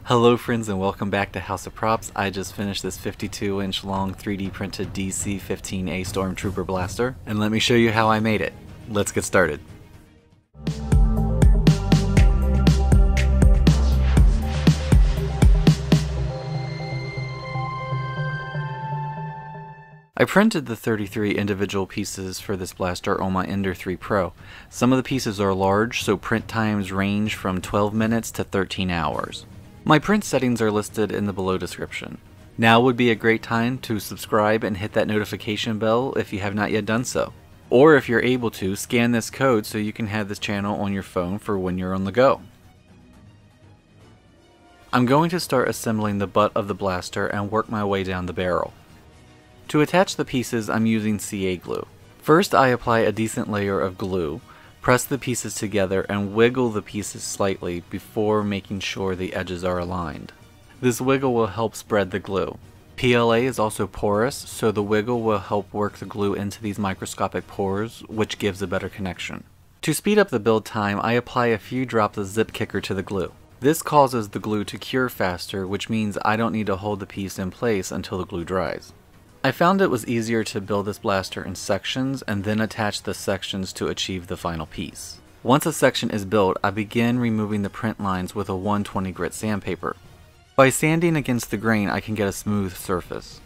Hello friends and welcome back to House of Props. I just finished this 52-inch long 3D printed DC-15A Stormtrooper blaster, and let me show you how I made it. Let's get started. I printed the 33 individual pieces for this blaster on my Ender 3 Pro. Some of the pieces are large, so print times range from 12 minutes to 13 hours. My print settings are listed in the below description. Now would be a great time to subscribe and hit that notification bell if you have not yet done so. Or if you're able to, scan this code so you can have this channel on your phone for when you're on the go. I'm going to start assembling the butt of the blaster and work my way down the barrel. To attach the pieces, I'm using CA glue. First, I apply a decent layer of glue, press the pieces together, and wiggle the pieces slightly before making sure the edges are aligned. This wiggle will help spread the glue. PLA is also porous, so the wiggle will help work the glue into these microscopic pores, which gives a better connection. To speed up the build time, I apply a few drops of zip kicker to the glue. This causes the glue to cure faster, which means I don't need to hold the piece in place until the glue dries. I found it was easier to build this blaster in sections and then attach the sections to achieve the final piece. Once a section is built, I begin removing the print lines with a 120 grit sandpaper. By sanding against the grain, I can get a smooth surface.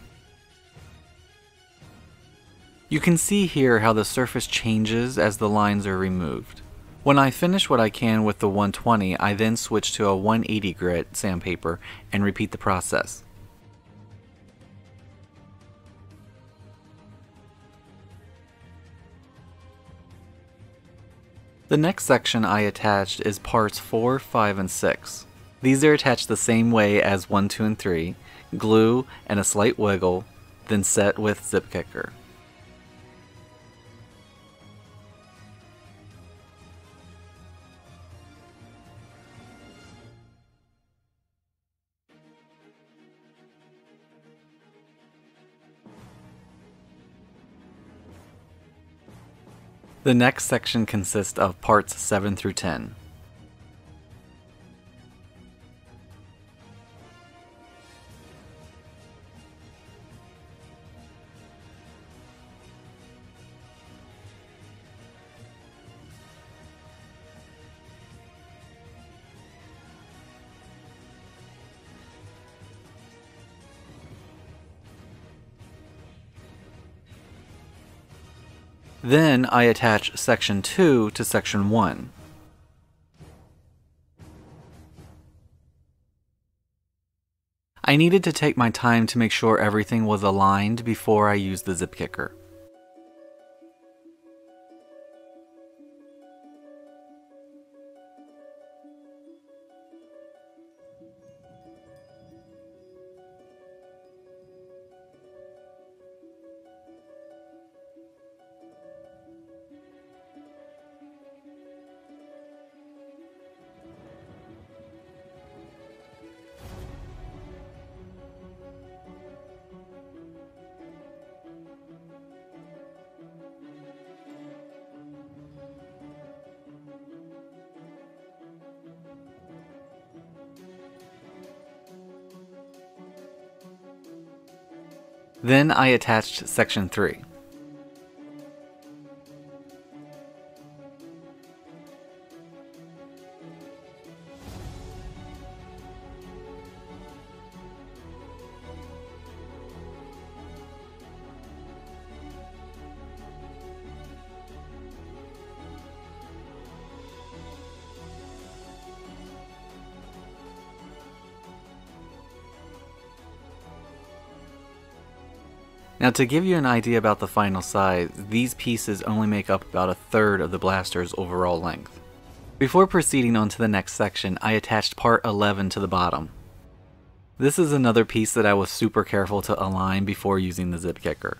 You can see here how the surface changes as the lines are removed. When I finish what I can with the 120, I then switch to a 180 grit sandpaper and repeat the process. The next section I attached is parts 4, 5, and 6. These are attached the same way as 1, 2, and 3, glue and a slight wiggle, then set with zip kicker. The next section consists of parts 7 through 10. Then I attach section 2 to section 1. I needed to take my time to make sure everything was aligned before I used the zip kicker. Then I attached section 3. Now to give you an idea about the final size, these pieces only make up about a third of the blaster's overall length. Before proceeding on to the next section, I attached part 11 to the bottom. This is another piece that I was super careful to align before using the zip kicker.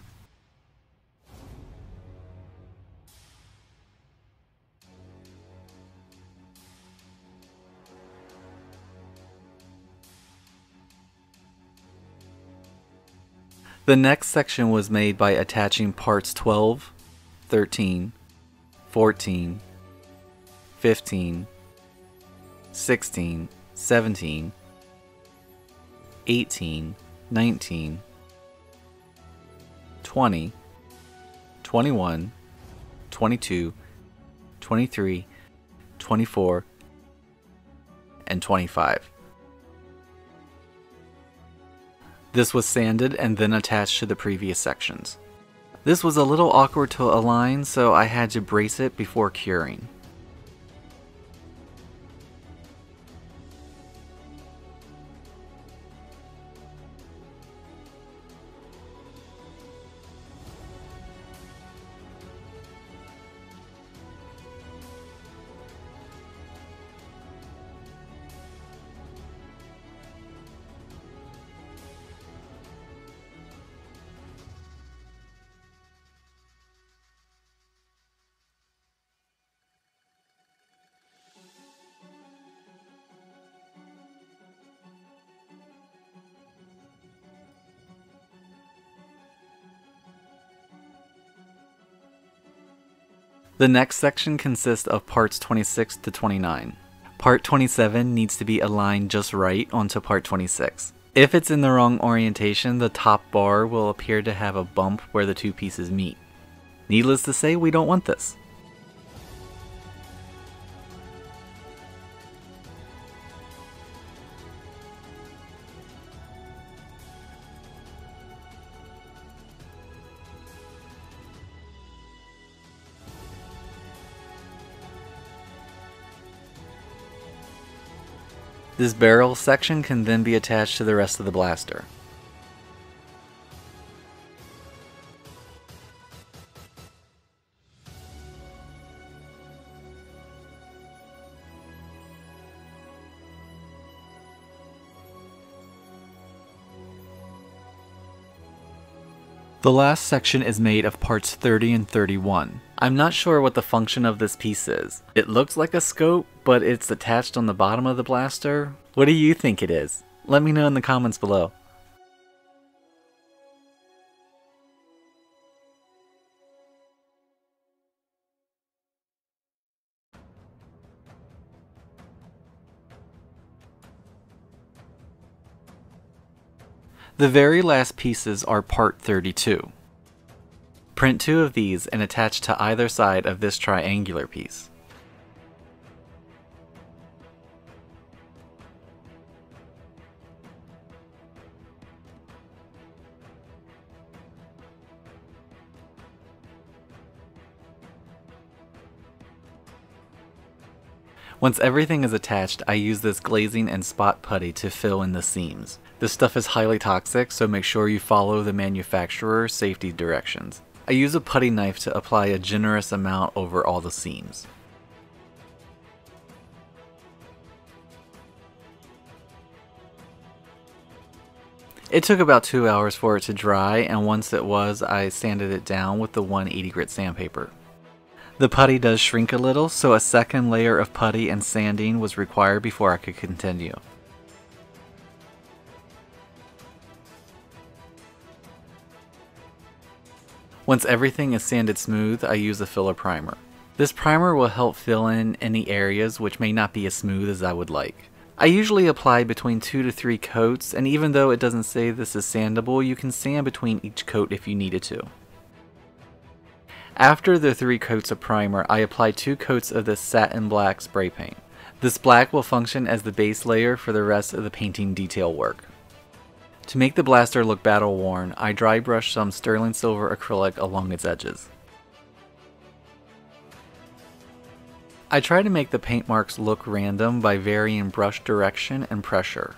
The next section was made by attaching parts 12, 13, 14, 15, 16, 17, 18, 19, 20, 21, 22, 23, 24, and 25. This was sanded and then attached to the previous sections. This was a little awkward to align, so I had to brace it before curing. The next section consists of parts 26 to 29. Part 27 needs to be aligned just right onto part 26. If it's in the wrong orientation, the top bar will appear to have a bump where the two pieces meet. Needless to say, we don't want this. This barrel section can then be attached to the rest of the blaster. The last section is made of parts 30 and 31. I'm not sure what the function of this piece is. It looks like a scope, but it's attached on the bottom of the blaster. What do you think it is? Let me know in the comments below. The very last pieces are part 32. Print 2 of these and attach to either side of this triangular piece. Once everything is attached, I use this glazing and spot putty to fill in the seams. This stuff is highly toxic, so make sure you follow the manufacturer's safety directions. I use a putty knife to apply a generous amount over all the seams. It took about 2 hours for it to dry, and once it was, I sanded it down with the 180 grit sandpaper. The putty does shrink a little, so a second layer of putty and sanding was required before I could continue. Once everything is sanded smooth, I use a filler primer. This primer will help fill in any areas which may not be as smooth as I would like. I usually apply between 2 to 3 coats, and even though it doesn't say this is sandable, you can sand between each coat if you needed to. After the 3 coats of primer, I apply 2 coats of this satin black spray paint. This black will function as the base layer for the rest of the painting detail work. To make the blaster look battle worn, I dry brush some sterling silver acrylic along its edges. I try to make the paint marks look random by varying brush direction and pressure.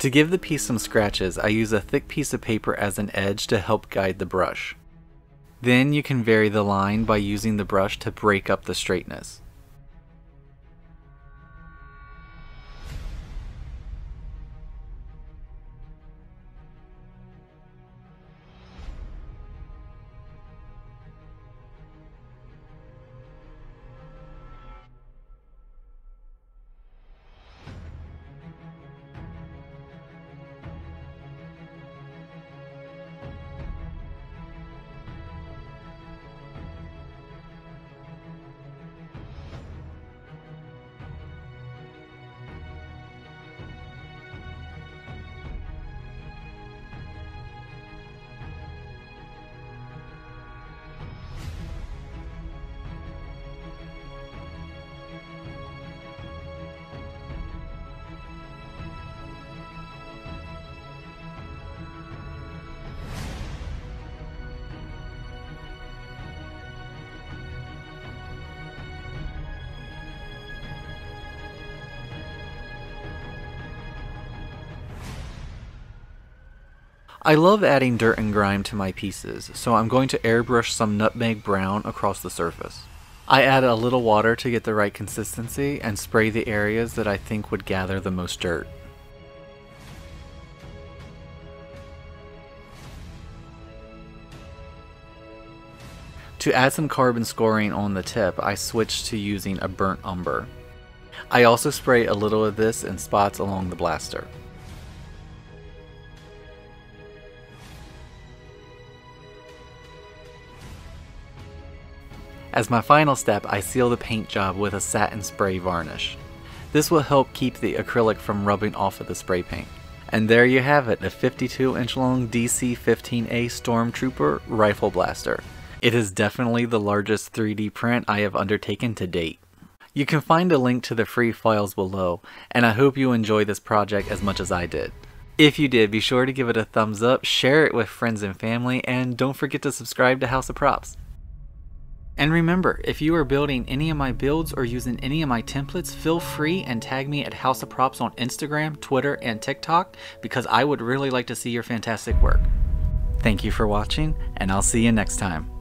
To give the piece some scratches, I use a thick piece of paper as an edge to help guide the brush. Then you can vary the line by using the brush to break up the straightness. I love adding dirt and grime to my pieces, so I'm going to airbrush some nutmeg brown across the surface. I add a little water to get the right consistency and spray the areas that I think would gather the most dirt. To add some carbon scoring on the tip, I switched to using a burnt umber. I also spray a little of this in spots along the blaster. As my final step, I seal the paint job with a satin spray varnish. This will help keep the acrylic from rubbing off of the spray paint. And there you have it, a 52-inch long DC-15A Stormtrooper rifle blaster. It is definitely the largest 3D print I have undertaken to date. You can find a link to the free files below, and I hope you enjoy this project as much as I did. If you did, be sure to give it a thumbs up, share it with friends and family, and don't forget to subscribe to House of Props. And remember, if you are building any of my builds or using any of my templates, feel free and tag me at House of Props on Instagram, Twitter, and TikTok, because I would really like to see your fantastic work. Thank you for watching, and I'll see you next time.